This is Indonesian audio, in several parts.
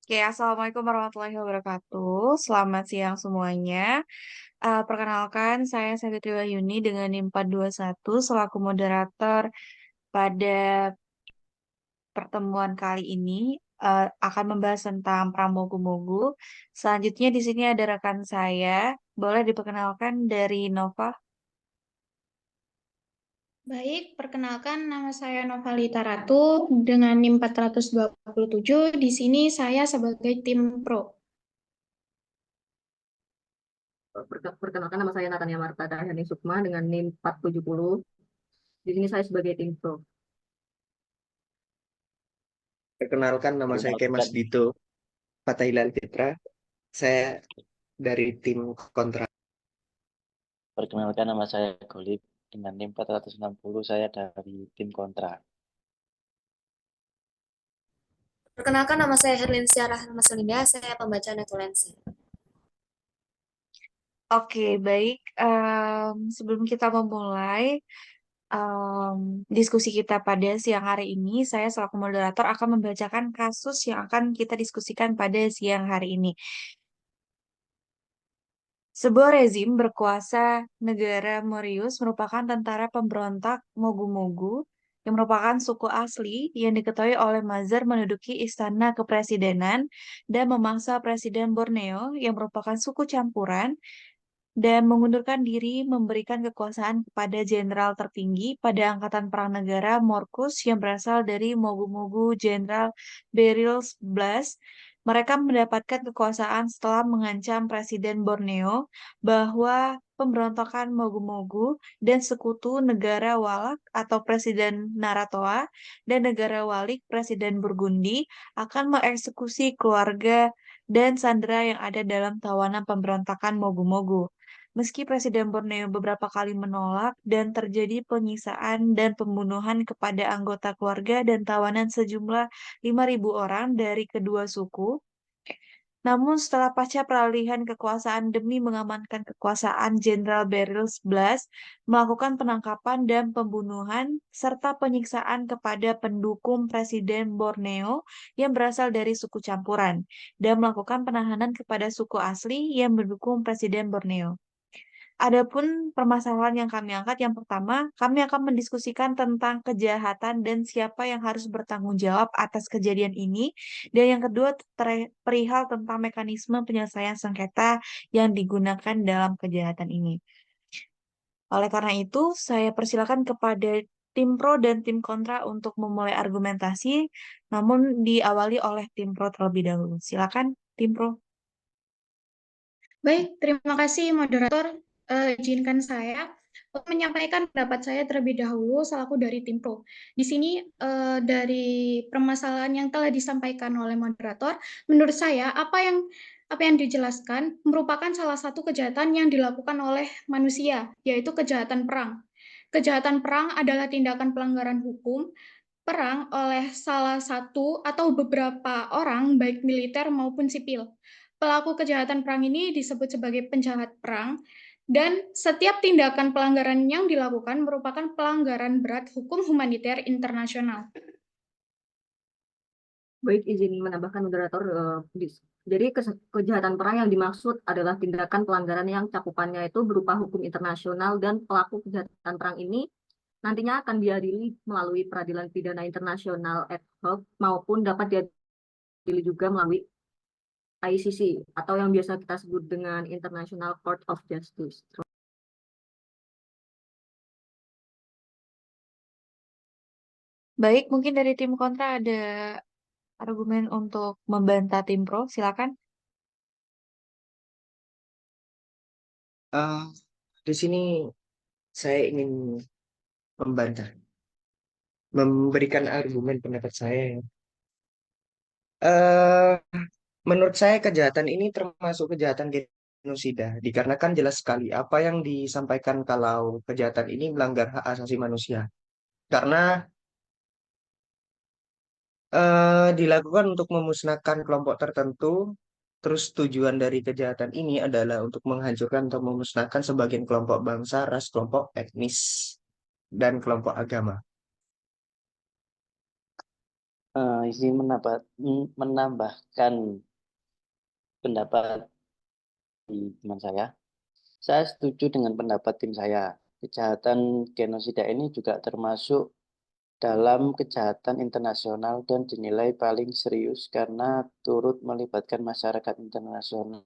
Oke, Assalamualaikum warahmatullahi wabarakatuh. Selamat siang semuanya. Perkenalkan, saya Savitri Wahyuni dengan NIM 421 selaku moderator pada pertemuan kali ini akan membahas tentang pramogu-mogu. Selanjutnya di sini ada rekan saya. Boleh diperkenalkan dari Nova? Baik, perkenalkan nama saya Novalita Ratu dengan NIM 427. Di sini saya sebagai tim pro. Perkenalkan nama saya Natania Marta Dahyani Sukma dengan NIM 470. Di sini saya sebagai tim pro. Perkenalkan, nama saya Kemas Perkenalkan, Dito Fatahilal Fitra. Saya dari tim kontra. perkenalkan nama saya Golib dengan NIM 460, saya dari tim kontra. Perkenalkan nama saya Herlinsia Rahma Selinda, saya pembaca netulensi. Oke, baik. Sebelum kita memulai, diskusi kita pada siang hari ini, saya selaku moderator akan membacakan kasus yang akan kita diskusikan pada siang hari ini. Sebuah rezim berkuasa negara Mauritius merupakan tentara pemberontak Mogu-Mogu yang merupakan suku asli yang diketahui oleh Mazhar menduduki istana kepresidenan dan memaksa Presiden Borneo yang merupakan suku campuran dan mengundurkan diri memberikan kekuasaan kepada jenderal tertinggi pada Angkatan Perang Negara Morkus yang berasal dari Mogu-Mogu Jenderal Beryl Blas. Mereka mendapatkan kekuasaan setelah mengancam Presiden Borneo bahwa pemberontakan Mogu-Mogu dan sekutu negara Walak atau Presiden Naratoa dan negara Walik Presiden Burgundi akan mengeksekusi keluarga dan sandera yang ada dalam tawanan pemberontakan Mogu-Mogu. Meski Presiden Borneo beberapa kali menolak dan terjadi penyiksaan dan pembunuhan kepada anggota keluarga dan tawanan sejumlah 5.000 orang dari kedua suku, namun setelah pasca peralihan kekuasaan demi mengamankan kekuasaan Jenderal Beryl Blas melakukan penangkapan dan pembunuhan serta penyiksaan kepada pendukung Presiden Borneo yang berasal dari suku campuran dan melakukan penahanan kepada suku asli yang mendukung Presiden Borneo. Adapun permasalahan yang kami angkat, yang pertama, kami akan mendiskusikan tentang kejahatan dan siapa yang harus bertanggung jawab atas kejadian ini. Dan yang kedua, perihal tentang mekanisme penyelesaian sengketa yang digunakan dalam kejahatan ini. Oleh karena itu, saya persilakan kepada tim pro dan tim kontra untuk memulai argumentasi, namun diawali oleh tim pro terlebih dahulu. Silakan, tim pro. Baik, terima kasih moderator. Izinkan saya untuk menyampaikan pendapat saya terlebih dahulu selaku dari tim pro. Di sini dari permasalahan yang telah disampaikan oleh moderator, menurut saya apa yang dijelaskan merupakan salah satu kejahatan yang dilakukan oleh manusia, yaitu kejahatan perang. Kejahatan perang adalah tindakan pelanggaran hukum perang oleh salah satu atau beberapa orang, baik militer maupun sipil. Pelaku kejahatan perang ini disebut sebagai penjahat perang, dan setiap tindakan pelanggaran yang dilakukan merupakan pelanggaran berat hukum humaniter internasional. Baik, izin menambahkan moderator. Jadi kejahatan perang yang dimaksud adalah tindakan pelanggaran yang cakupannya itu berupa hukum internasional, dan pelaku kejahatan perang ini nantinya akan diadili melalui peradilan pidana internasional ad hoc maupun dapat diadili juga melalui ICC atau yang biasa kita sebut dengan International Court of Justice. Baik, mungkin dari tim kontra ada argumen untuk membantah tim pro, silakan. Eh, di sini saya ingin membantah, memberikan argumen pendapat saya. Eh, Menurut saya kejahatan ini termasuk kejahatan genosida, dikarenakan jelas sekali apa yang disampaikan kalau kejahatan ini melanggar hak asasi manusia. Karena dilakukan untuk memusnahkan kelompok tertentu, terus tujuan dari kejahatan ini adalah untuk menghancurkan atau memusnahkan sebagian kelompok bangsa, ras, kelompok etnis, dan kelompok agama. Izin menambahkan pendapat di teman saya. Saya setuju dengan pendapat tim saya. Kejahatan genosida ini juga termasuk dalam kejahatan internasional dan dinilai paling serius karena turut melibatkan masyarakat internasional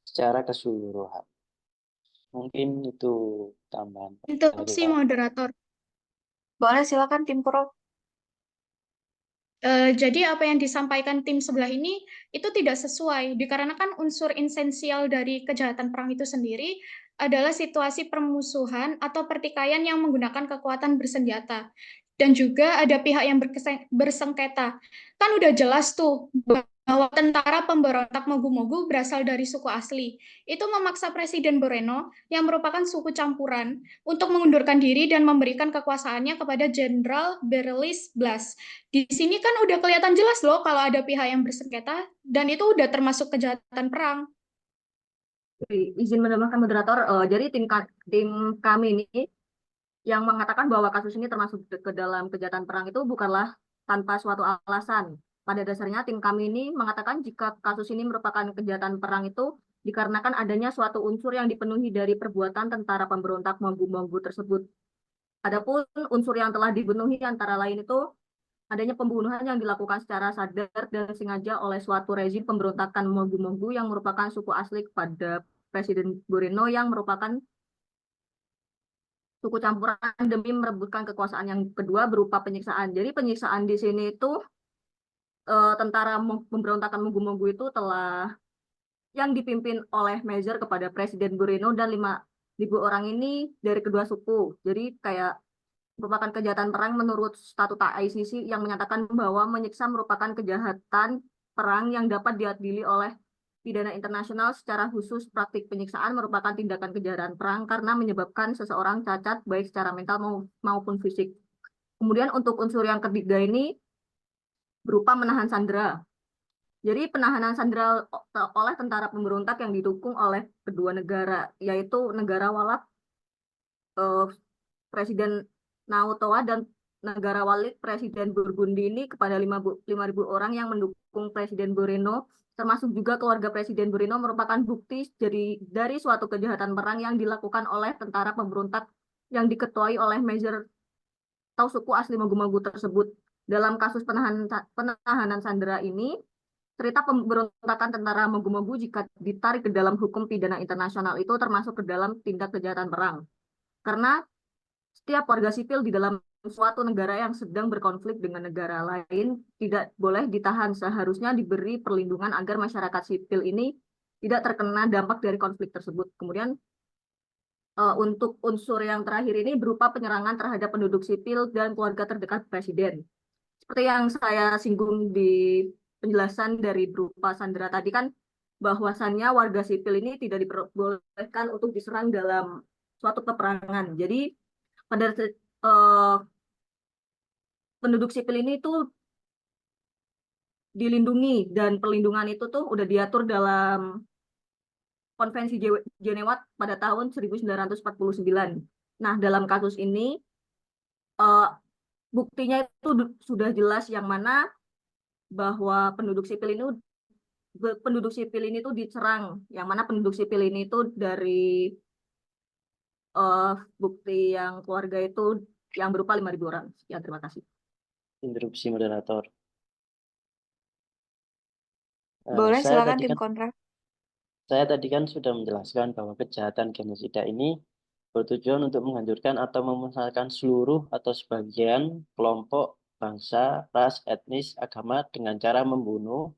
secara keseluruhan. Mungkin itu tambahan dari Interupsi saya. moderator. Boleh silakan Tim Pro. Jadi apa yang disampaikan tim sebelah ini itu tidak sesuai, dikarenakan unsur esensial dari kejahatan perang itu sendiri adalah situasi permusuhan atau pertikaian yang menggunakan kekuatan bersenjata. Dan juga ada pihak yang bersengketa. Kan udah jelas tuh bahwa tentara pemberontak Mogu-Mogu berasal dari suku asli. Itu memaksa Presiden Moreno yang merupakan suku campuran untuk mengundurkan diri dan memberikan kekuasaannya kepada Jenderal Berlis Blas. Di sini kan udah kelihatan jelas loh kalau ada pihak yang bersengketa, dan itu udah termasuk kejahatan perang. Izin menambahkan moderator, jadi tim kami ini yang mengatakan bahwa kasus ini termasuk ke dalam kejahatan perang itu bukanlah tanpa suatu alasan. Pada dasarnya tim kami ini mengatakan jika kasus ini merupakan kejahatan perang itu dikarenakan adanya suatu unsur yang dipenuhi dari perbuatan tentara pemberontak Monggu-Monggu tersebut. Adapun unsur yang telah dipenuhi antara lain itu adanya pembunuhan yang dilakukan secara sadar dan sengaja oleh suatu rezim pemberontakan Monggu-Monggu yang merupakan suku asli kepada Presiden Moreno yang merupakan suku campuran demi merebutkan kekuasaan yang kedua berupa penyiksaan. Jadi penyiksaan di sini itu tentara pemberontakan Monggu-Monggu itu telah yang dipimpin oleh Major kepada Presiden Moreno dan 5.000 orang ini dari kedua suku. Jadi kayak merupakan kejahatan perang menurut statuta ICC yang menyatakan bahwa menyiksa merupakan kejahatan perang yang dapat diadili oleh pidana internasional. Secara khusus praktik penyiksaan merupakan tindakan kejahatan perang karena menyebabkan seseorang cacat baik secara mental maupun fisik. Kemudian untuk unsur yang ketiga ini berupa menahan sandera. Jadi penahanan sandera oleh tentara pemberontak yang didukung oleh kedua negara, yaitu negara Walak Presiden Nautoa dan negara wali Presiden Burgundi ini kepada 5.000 orang yang mendukung Presiden Moreno, termasuk juga keluarga Presiden Moreno merupakan bukti dari suatu kejahatan perang yang dilakukan oleh tentara pemberontak yang diketuai oleh Major atau suku asli Mogu-Mogu tersebut. Dalam kasus penahanan sandera ini, cerita pemberontakan tentara Mogu-Mogu jika ditarik ke dalam hukum pidana internasional itu termasuk ke dalam tindak kejahatan perang. Karena setiap warga sipil di dalam suatu negara yang sedang berkonflik dengan negara lain tidak boleh ditahan, seharusnya diberi perlindungan agar masyarakat sipil ini tidak terkena dampak dari konflik tersebut. Kemudian untuk unsur yang terakhir ini berupa penyerangan terhadap penduduk sipil dan keluarga terdekat Presiden. Seperti yang saya singgung di penjelasan dari berupa Sandra tadi kan, bahwasannya warga sipil ini tidak diperbolehkan untuk diserang dalam suatu peperangan. Jadi pada penduduk sipil ini tuh dilindungi dan perlindungan itu tuh udah diatur dalam Konvensi Jenewa pada tahun 1949. Nah, dalam kasus ini uh, buktinya itu sudah jelas yang mana bahwa penduduk sipil ini tuh diserang, yang mana penduduk sipil ini tuh dari uh, bukti yang keluarga itu yang berupa 5.000 orang. Sekian, terima kasih. Interupsi moderator. Boleh silakan Tim Kan Kontra. Saya tadi kan sudah menjelaskan bahwa kejahatan genosida ini bertujuan untuk menghancurkan atau memusnahkan seluruh atau sebagian kelompok, bangsa, ras, etnis, agama dengan cara membunuh,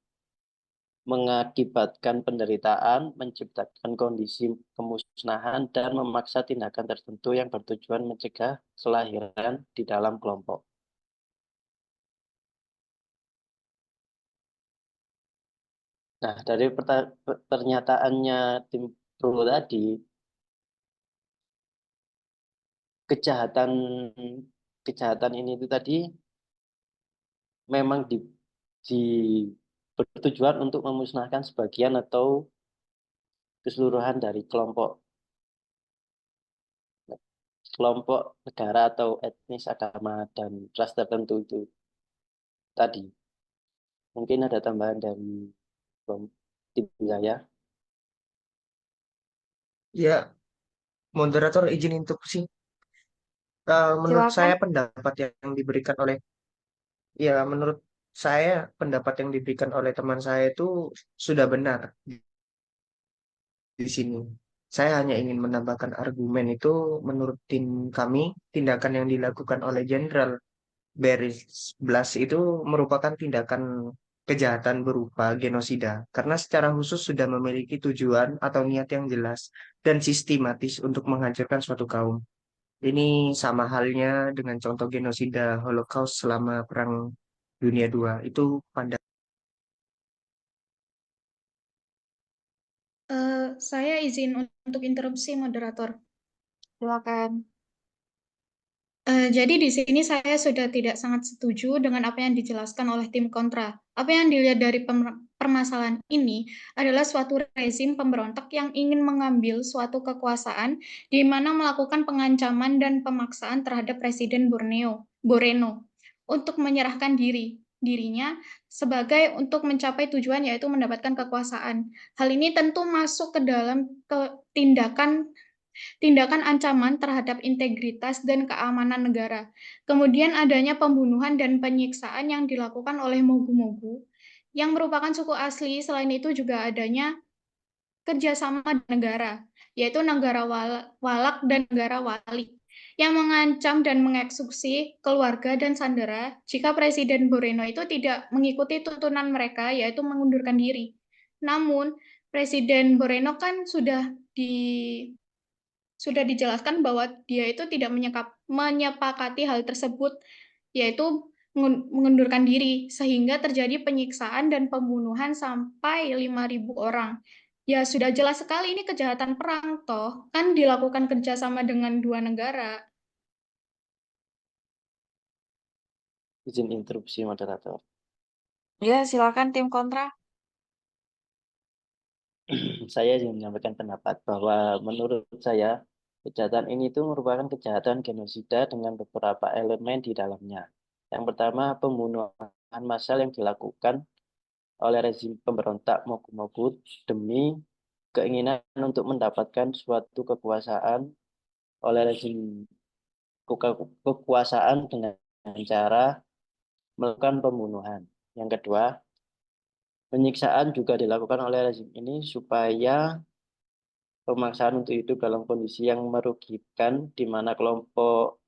mengakibatkan penderitaan, menciptakan kondisi kemusnahan, dan memaksa tindakan tertentu yang bertujuan mencegah kelahiran di dalam kelompok. Nah, dari pernyataannya tim Pro tadi, kejahatan ini itu tadi memang di bertujuan untuk memusnahkan sebagian atau keseluruhan dari kelompok negara atau etnis, agama, dan ras tertentu itu. tadi. Mungkin ada tambahan dari tim saya. Ya, moderator izin interupsi. Menurut Silakan. saya menurut saya pendapat yang diberikan oleh teman saya itu sudah benar di sini. Saya hanya ingin menambahkan argumen itu menurut tim kami, tindakan yang dilakukan oleh Jenderal Beris Blas itu merupakan tindakan kejahatan berupa genosida karena secara khusus sudah memiliki tujuan atau niat yang jelas dan sistematis untuk menghancurkan suatu kaum. Ini sama halnya dengan contoh genosida Holocaust selama Perang Dunia II. Itu pada Saya izin untuk interupsi, moderator. Silakan. Jadi di sini saya sudah tidak sangat setuju dengan apa yang dijelaskan oleh tim kontra. Apa yang dilihat dari permasalahan ini adalah suatu rezim pemberontak yang ingin mengambil suatu kekuasaan di mana melakukan pengancaman dan pemaksaan terhadap Presiden Moreno untuk menyerahkan dirinya sebagai untuk mencapai tujuan yaitu mendapatkan kekuasaan. Hal ini tentu masuk ke dalam tindakan ancaman terhadap integritas dan keamanan negara. Kemudian adanya pembunuhan dan penyiksaan yang dilakukan oleh Mogu-Mogu yang merupakan suku asli. Selain itu juga adanya kerjasama negara, yaitu negara Walak dan negara Wali, yang mengancam dan mengeksekusi keluarga dan sandera jika Presiden Moreno itu tidak mengikuti tuntunan mereka, yaitu mengundurkan diri. Namun, Presiden Moreno kan sudah dijelaskan bahwa dia itu tidak menyepakati hal tersebut, yaitu mengundurkan diri, sehingga terjadi penyiksaan dan pembunuhan sampai 5.000 orang. Ya, sudah jelas sekali ini kejahatan perang, toh. Kan dilakukan kerjasama dengan dua negara. Izin interupsi, moderator. Ya, silakan tim kontra. Saya ingin menyampaikan pendapat bahwa menurut saya kejahatan ini itu merupakan kejahatan genosida dengan beberapa elemen di dalamnya. Yang pertama, pembunuhan massal yang dilakukan oleh rezim pemberontak Mogu-Mogu demi keinginan untuk mendapatkan suatu kekuasaan oleh rezim kekuasaan dengan cara melakukan pembunuhan. Yang kedua, penyiksaan juga dilakukan oleh rezim ini supaya pemaksaan untuk hidup dalam kondisi yang merugikan, di mana kelompok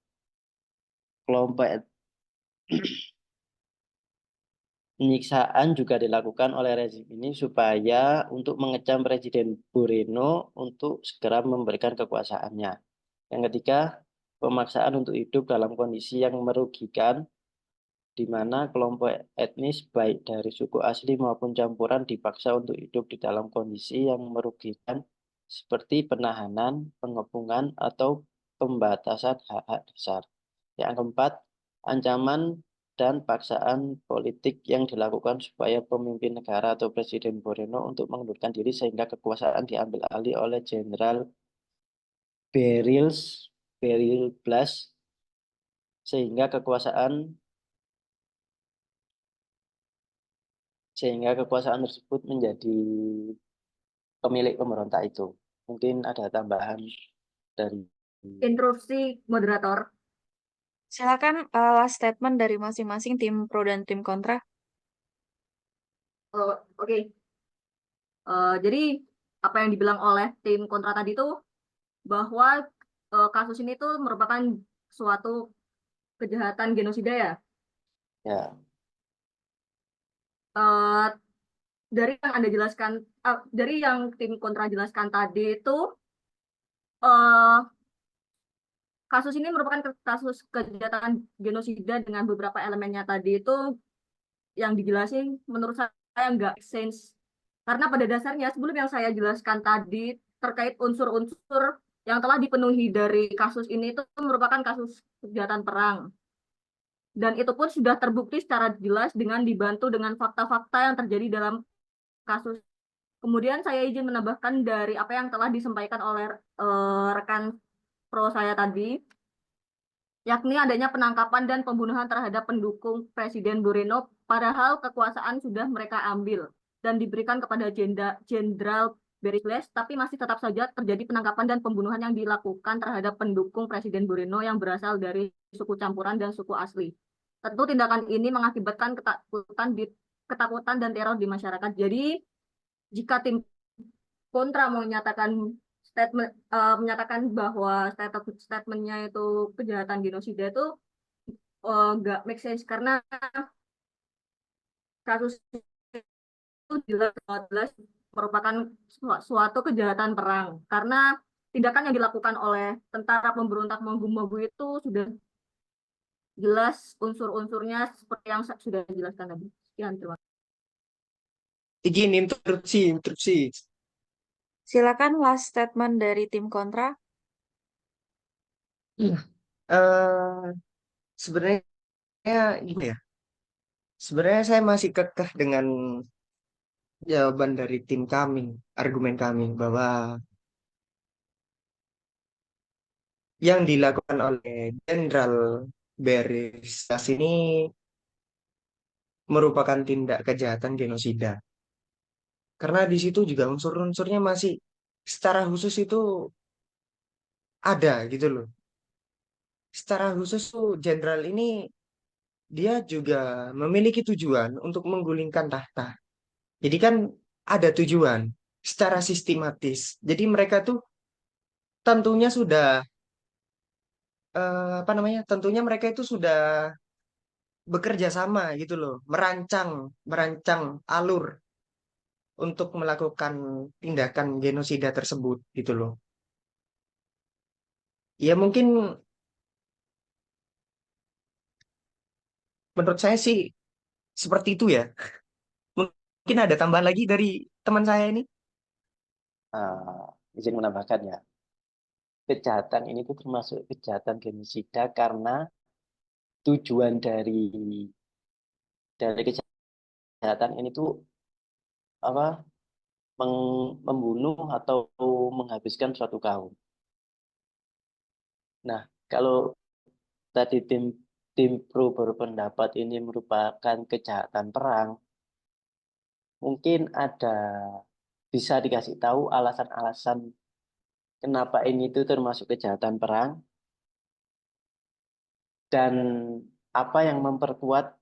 penyiksaan juga dilakukan oleh rezim ini supaya untuk mengecam Presiden Moreno untuk segera memberikan kekuasaannya. Yang ketiga, pemaksaan untuk hidup dalam kondisi yang merugikan, di mana kelompok etnis baik dari suku asli maupun campuran dipaksa untuk hidup di dalam kondisi yang merugikan seperti penahanan, pengepungan, atau pembatasan hak-hak dasar. Yang keempat, ancaman dan paksaan politik yang dilakukan supaya pemimpin negara atau Presiden Moreno untuk mengundurkan diri sehingga kekuasaan diambil alih oleh Jenderal Beryl Blas sehingga kekuasaan tersebut menjadi pemilik pemberontak itu. Mungkin ada tambahan dari Interupsi moderator. Silakan last statement dari masing-masing tim pro dan tim kontra. Oke. Jadi apa yang dibilang oleh tim kontra tadi itu bahwa kasus ini tuh merupakan suatu kejahatan genosida ya. ya Eh, dari yang Anda jelaskan, dari yang tim kontra jelaskan tadi itu eh, kasus ini merupakan kasus kejahatan genosida dengan beberapa elemennya tadi itu yang dijelasin menurut saya nggak make sense. Karena pada dasarnya sebelum yang saya jelaskan tadi terkait unsur-unsur yang telah dipenuhi dari kasus ini itu merupakan kasus kejahatan perang. Dan itu pun sudah terbukti secara jelas dengan dibantu dengan fakta-fakta yang terjadi dalam kasus. Kemudian saya izin menambahkan dari apa yang telah disampaikan oleh rekan pro saya tadi, yakni adanya penangkapan dan pembunuhan terhadap pendukung Presiden Moreno padahal kekuasaan sudah mereka ambil dan diberikan kepada Jenderal Berisles, tapi masih tetap saja terjadi penangkapan dan pembunuhan yang dilakukan terhadap pendukung Presiden Moreno yang berasal dari suku campuran dan suku asli. Tentu tindakan ini mengakibatkan ketakutan dan teror di masyarakat. Jadi jika tim kontra menyatakan bahwa statementnya itu kejahatan genosida itu nggak make sense, karena kasus itu jelas merupakan suatu kejahatan perang, karena tindakan yang dilakukan oleh tentara pemberontak Mogu itu sudah jelas unsur-unsurnya seperti yang sudah dijelaskan tadi. Sekian, terima kasih. Izin interupsi. Silakan last statement dari tim kontra. Eh, sebenarnya gini ya. Sebenarnya saya masih kekeh dengan jawaban dari tim kami, argumen kami bahwa yang dilakukan oleh Jenderal Beristas ini merupakan tindak kejahatan genosida. Karena di situ juga unsur-unsurnya masih secara khusus itu ada gitu loh. Secara khusus tuh jenderal ini dia juga memiliki tujuan untuk menggulingkan tahta. Jadi kan ada tujuan secara sistematis. Jadi mereka tuh tentunya sudah apa namanya? Tentunya mereka itu sudah bekerja sama gitu loh, merancang alur untuk melakukan tindakan genosida tersebut gitu loh. Ya mungkin menurut saya sih seperti itu ya. Mungkin ada tambahan lagi dari teman saya ini. Izin menambahkan ya, kejahatan ini tuh termasuk kejahatan genosida karena tujuan dari kejahatan ini tuh apa, membunuh atau menghabiskan suatu kaum. Nah, kalau tadi tim pro berpendapat ini merupakan kejahatan perang, mungkin bisa dikasih tahu alasan-alasan kenapa ini itu termasuk kejahatan perang dan apa yang memperkuat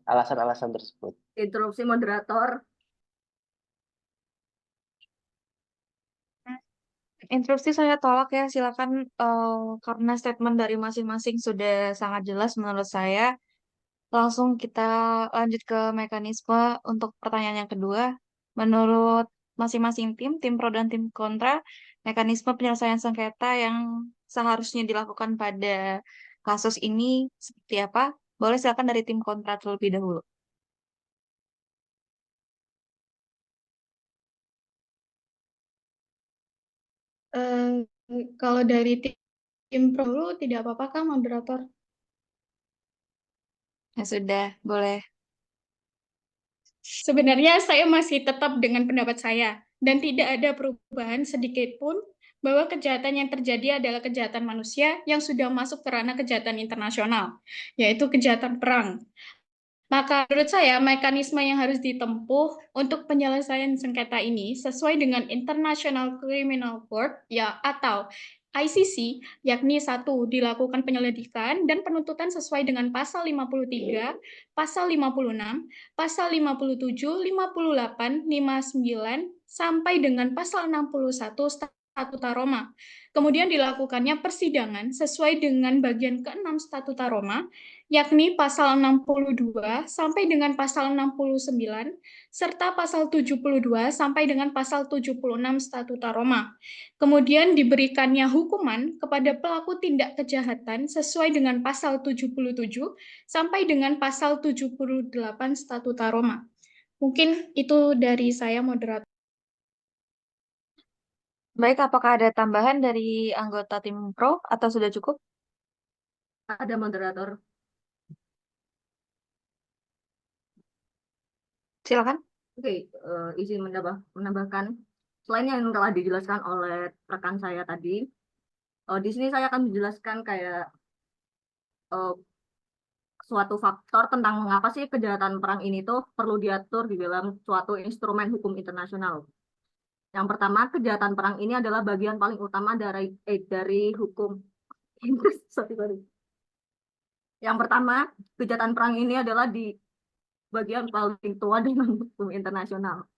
alasan-alasan tersebut. Interupsi moderator. Interupsi saya tolak ya, silakan karena statement dari masing-masing sudah sangat jelas menurut saya. Langsung kita lanjut ke mekanisme untuk pertanyaan yang kedua. Menurut masing-masing tim pro dan tim kontra, mekanisme penyelesaian sengketa yang seharusnya dilakukan pada kasus ini seperti apa? Boleh silakan dari tim kontra terlebih dahulu. Kalau dari tim pro dulu tidak apa-apa Kak, moderator? Ya sudah, boleh. Sebenarnya saya masih tetap dengan pendapat saya dan tidak ada perubahan sedikit pun bahwa kejahatan yang terjadi adalah kejahatan manusia yang sudah masuk ke ranah kejahatan internasional, yaitu kejahatan perang. Maka menurut saya mekanisme yang harus ditempuh untuk penyelesaian sengketa ini sesuai dengan International Criminal Court ya atau ICC, yakni satu, dilakukan penyelidikan dan penuntutan sesuai dengan pasal 53, pasal 56, pasal 57, 58, 59, sampai dengan pasal 61 Statuta Roma. Kemudian dilakukannya persidangan sesuai dengan bagian ke-6 Statuta Roma, yakni pasal 62 sampai dengan pasal 69, serta pasal 72 sampai dengan pasal 76 Statuta Roma. Kemudian diberikannya hukuman kepada pelaku tindak kejahatan sesuai dengan pasal 77 sampai dengan pasal 78 Statuta Roma. Mungkin itu dari saya, moderator. Baik, apakah ada tambahan dari anggota tim pro atau sudah cukup? Ada moderator. Silakan. Oke, izin menambahkan. Selain yang telah dijelaskan oleh rekan saya tadi, di sini saya akan menjelaskan kayak eh, suatu faktor tentang mengapa sih kejahatan perang ini tuh perlu diatur di dalam suatu instrumen hukum internasional. Yang pertama, kejahatan perang ini adalah bagian paling utama dari hukum Inggris. Sorry. Yang pertama, kejahatan perang ini adalah di bagian paling tua dalam hukum internasional.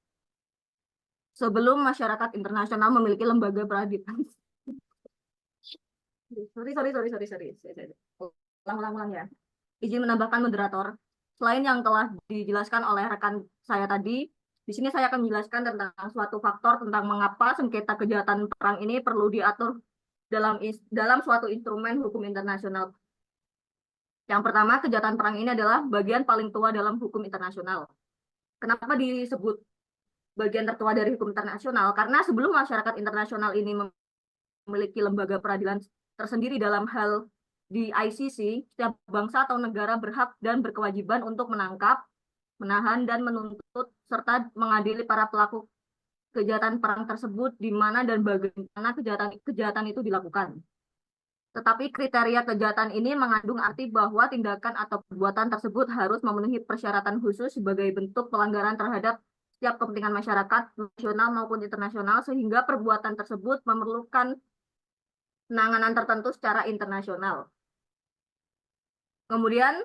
Sebelum masyarakat internasional memiliki lembaga peradilan. Sorry. Ulang ya. Izin menambahkan moderator. Selain yang telah dijelaskan oleh rekan saya tadi, di sini saya akan menjelaskan tentang suatu faktor tentang mengapa sengketa kejahatan perang ini perlu diatur dalam suatu instrumen hukum internasional. Yang pertama, kejahatan perang ini adalah bagian paling tua dalam hukum internasional. Kenapa disebut bagian tertua dari hukum internasional? Karena sebelum masyarakat internasional ini memiliki lembaga peradilan tersendiri dalam hal di ICC, setiap bangsa atau negara berhak dan berkewajiban untuk menangkap, menahan, dan menuntut serta mengadili para pelaku kejahatan perang tersebut di mana dan bagaimana kejahatan itu dilakukan. Tetapi kriteria kejahatan ini mengandung arti bahwa tindakan atau perbuatan tersebut harus memenuhi persyaratan khusus sebagai bentuk pelanggaran terhadap setiap kepentingan masyarakat nasional maupun internasional sehingga perbuatan tersebut memerlukan penanganan tertentu secara internasional. Kemudian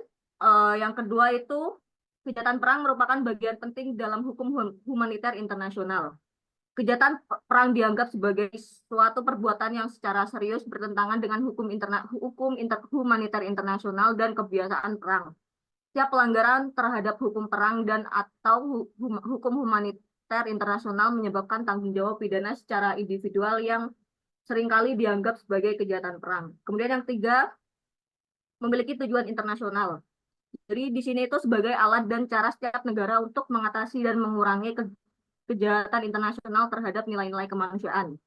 yang kedua itu kejahatan perang merupakan bagian penting dalam hukum humaniter internasional. Kejahatan perang dianggap sebagai suatu perbuatan yang secara serius bertentangan dengan hukum humaniter internasional dan kebiasaan perang. Setiap pelanggaran terhadap hukum perang dan atau hukum humaniter internasional menyebabkan tanggung jawab pidana secara individual yang seringkali dianggap sebagai kejahatan perang. Kemudian yang ketiga, memiliki tujuan internasional. Jadi di sini itu sebagai alat dan cara setiap negara untuk mengatasi dan mengurangi kejahatan internasional terhadap nilai-nilai kemanusiaan.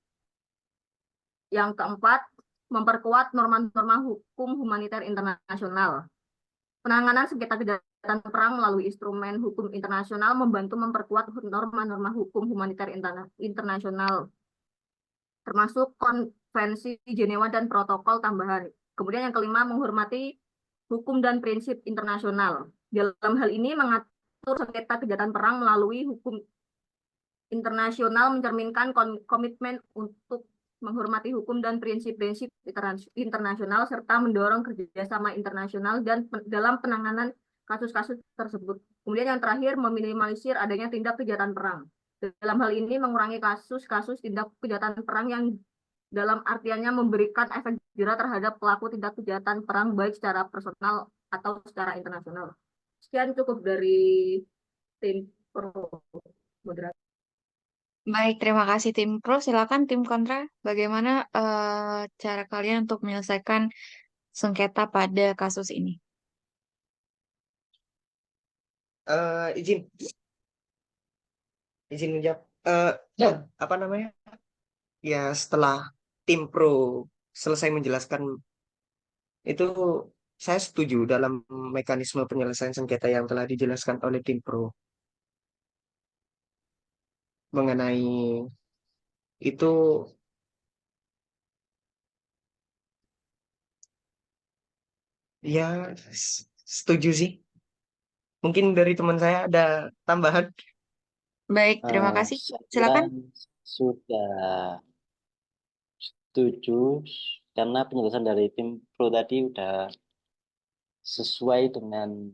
Yang keempat, memperkuat norma-norma hukum humaniter internasional. Penanganan sengketa kejahatan perang melalui instrumen hukum internasional membantu memperkuat norma-norma hukum humaniter internasional, termasuk konvensi Jenewa dan protokol tambahan. Kemudian yang kelima, menghormati hukum dan prinsip internasional. Dalam hal ini mengatur sengketa kejahatan perang melalui hukum internasional mencerminkan komitmen untuk menghormati hukum dan prinsip-prinsip internasional serta mendorong kerjasama internasional dan dalam penanganan kasus-kasus tersebut. Kemudian yang terakhir, meminimalisir adanya tindak kejahatan perang. Dalam hal ini mengurangi kasus-kasus tindak kejahatan perang yang dalam artiannya memberikan efek jera terhadap pelaku tindak kejahatan perang baik secara personal atau secara internasional. Sekian cukup dari tim pro moderator. Baik, terima kasih tim pro. Silakan tim kontra. Bagaimana cara kalian untuk menyelesaikan sengketa pada kasus ini? Izin menjawab. Apa namanya? Ya, setelah tim pro selesai menjelaskan itu, saya setuju dalam mekanisme penyelesaian sengketa yang telah dijelaskan oleh tim pro mengenai itu. Ya, setuju sih. Mungkin dari teman saya ada tambahan. Baik, terima kasih. Saya kira Silakan. sudah setuju karena penjelasan dari tim pro tadi udah sesuai dengan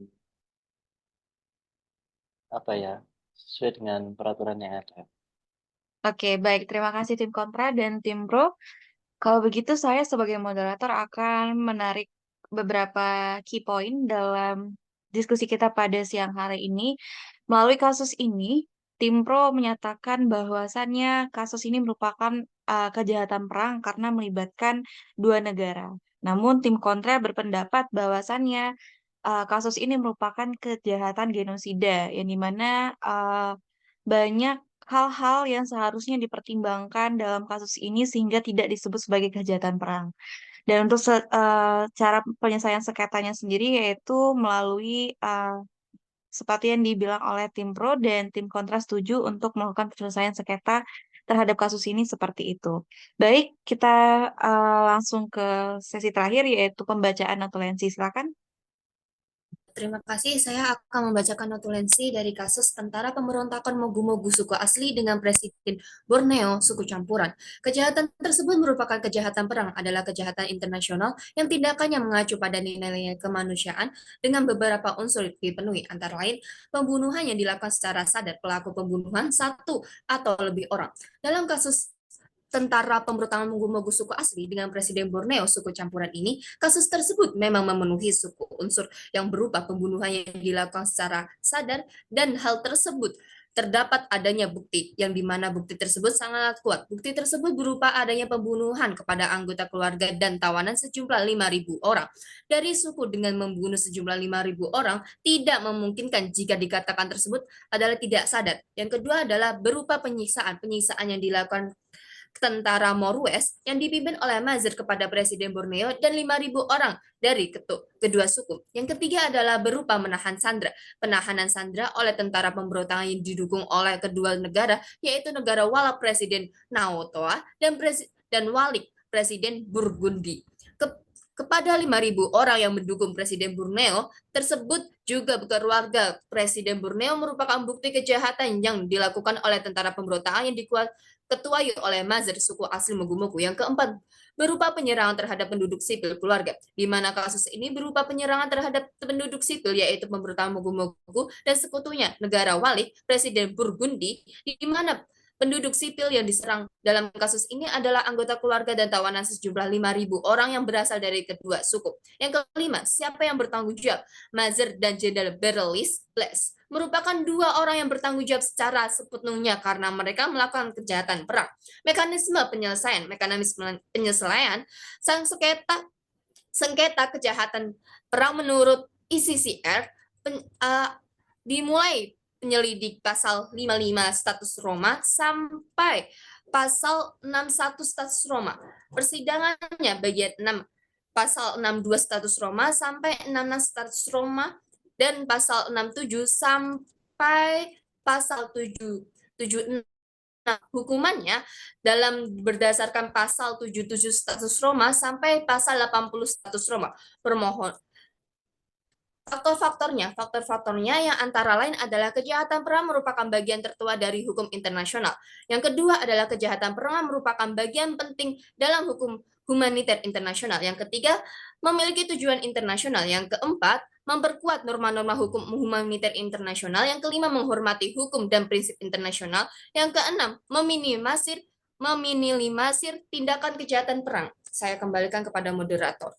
apa ya, sesuai dengan peraturan yang ada. Oke, baik. Terima kasih tim kontra dan tim pro. Kalau begitu, saya sebagai moderator akan menarik beberapa key point dalam diskusi kita pada siang hari ini. Melalui kasus ini, tim pro menyatakan bahwasannya kasus ini merupakan kejahatan perang karena melibatkan dua negara. Namun, tim kontra berpendapat bahwasannya kasus ini merupakan kejahatan genosida, yang dimana banyak hal-hal yang seharusnya dipertimbangkan dalam kasus ini sehingga tidak disebut sebagai kejahatan perang. Dan untuk cara penyelesaian sengketanya sendiri yaitu melalui seperti yang dibilang oleh tim pro dan tim kontra setuju untuk melakukan penyelesaian sengketa terhadap kasus ini seperti itu. Baik, kita langsung ke sesi terakhir yaitu pembacaan notulensi. Silakan. Terima kasih, saya akan membacakan notulensi dari kasus tentara pemberontakan Mogu-Mogu suku asli dengan Presiden Borneo suku campuran. Kejahatan tersebut merupakan kejahatan perang, adalah kejahatan internasional yang tindakannya mengacu pada nilai-nilai kemanusiaan dengan beberapa unsur dipenuhi, antara lain pembunuhan yang dilakukan secara sadar, pelaku pembunuhan satu atau lebih orang. Dalam kasus tentara pemberontakan Mogu-Mogu suku asli dengan Presiden Borneo suku campuran ini, kasus tersebut memang memenuhi suku unsur yang berupa pembunuhan yang dilakukan secara sadar dan hal tersebut terdapat adanya bukti yang dimana bukti tersebut sangat kuat. Bukti tersebut berupa adanya pembunuhan kepada anggota keluarga dan tawanan sejumlah 5.000 orang. Dari suku dengan membunuh sejumlah 5.000 orang tidak memungkinkan jika dikatakan tersebut adalah tidak sadar. Yang kedua adalah berupa penyiksaan yang dilakukan tentara Morwes yang dipimpin oleh Mazir kepada Presiden Borneo dan 5.000 orang dari kedua suku. Yang ketiga adalah berupa menahan sandera. Penahanan sandera oleh tentara pemberontakan yang didukung oleh kedua negara, yaitu negara wala Presiden Naotoa dan walik Presiden Burgundi. Kepada 5.000 orang yang mendukung Presiden Borneo tersebut juga keluarga Presiden Borneo merupakan bukti kejahatan yang dilakukan oleh tentara pemberontakan yang diketuai oleh Mazir suku asli Mogu-Mogu. Yang keempat, berupa penyerangan terhadap penduduk sipil keluarga, di mana kasus ini berupa penyerangan terhadap penduduk sipil yaitu pemberontakan Mogu-Mogu dan sekutunya negara wali Presiden Burgundi, di mana penduduk sipil yang diserang dalam kasus ini adalah anggota keluarga dan tawanan sejumlah 5.000 orang yang berasal dari kedua suku. Yang kelima, siapa yang bertanggung jawab? Mazir dan Jenderal Berelis Bles merupakan dua orang yang bertanggung jawab secara sepenuhnya karena mereka melakukan kejahatan perang. Mekanisme penyelesaian sengketa kejahatan perang menurut ICCR dimulai penyelidik pasal 55 status Roma sampai pasal 61 status Roma. Persidangannya bagian 6 pasal 62 status Roma sampai 66 status Roma dan pasal 67 sampai pasal 76. Hukumannya dalam berdasarkan pasal 77 status Roma sampai pasal 80 status Roma. Permohon Faktor-faktornya yang antara lain adalah kejahatan perang merupakan bagian tertua dari hukum internasional. Yang kedua adalah kejahatan perang merupakan bagian penting dalam hukum humaniter internasional. Yang ketiga, memiliki tujuan internasional. Yang keempat, memperkuat norma-norma hukum humaniter internasional. Yang kelima, menghormati hukum dan prinsip internasional. Yang keenam, meminimalisir tindakan kejahatan perang. Saya kembalikan kepada moderator.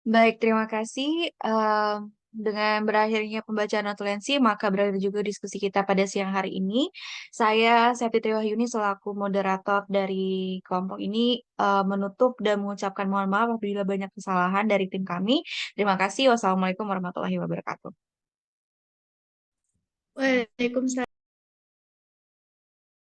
Baik, terima kasih. Dengan berakhirnya pembacaan notulensi, maka berakhir juga diskusi kita pada siang hari ini. Saya, Septi Triwahyuni, selaku moderator dari kelompok ini, menutup dan mengucapkan mohon maaf apabila banyak kesalahan dari tim kami. Terima kasih. Wassalamualaikum warahmatullahi wabarakatuh. Waalaikumsalam.